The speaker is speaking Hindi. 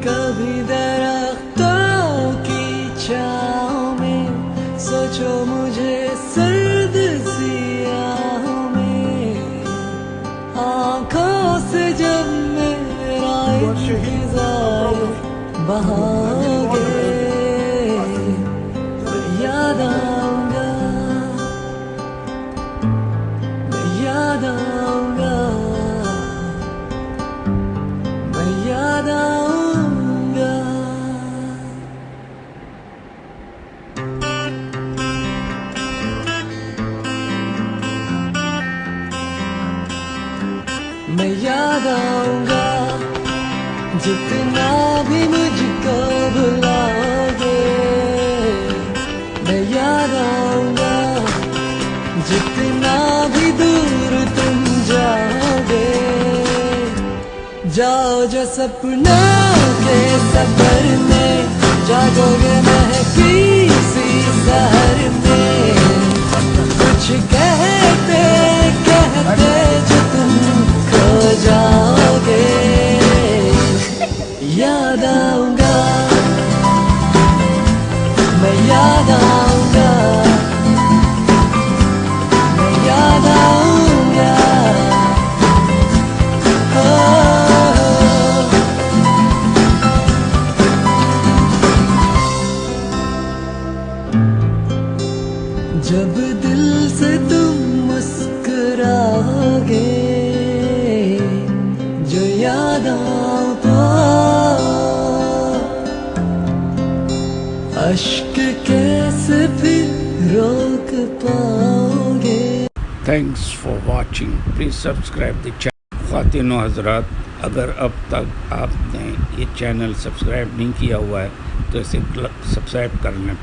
कभी दरख्तों की छाँव में सोचो मुझे सर्द सियाहों में, आँखों से जब मेरा इंतज़ार बहाओगे याद आऊंगा, याद आऊंगा, मैं याद आऊंगा। मैं याद आऊंगा जितना भी मुझको भुलाओगे, मैं याद आऊंगा जितना भी दूर तुम जाओगे। जाओ जो सपनों के सफर में, जागोगे महकी सी शहर में, कुछ कहते कहते जो तुम खो जाओगे। याद आऊंगा, मैं याद आऊंगा, मैं याद आऊंगा। जब दिल से तुम मुस्कुराओगे, जो याद आओ तो अश्क कैसे फिर रोक पाओगे। Thanks for watching. Please subscribe the channel. ख़वातीनो हज़रात, अगर अब तक आपने ये चैनल सब्सक्राइब नहीं किया हुआ है तो इसे सब्सक्राइब कर लें।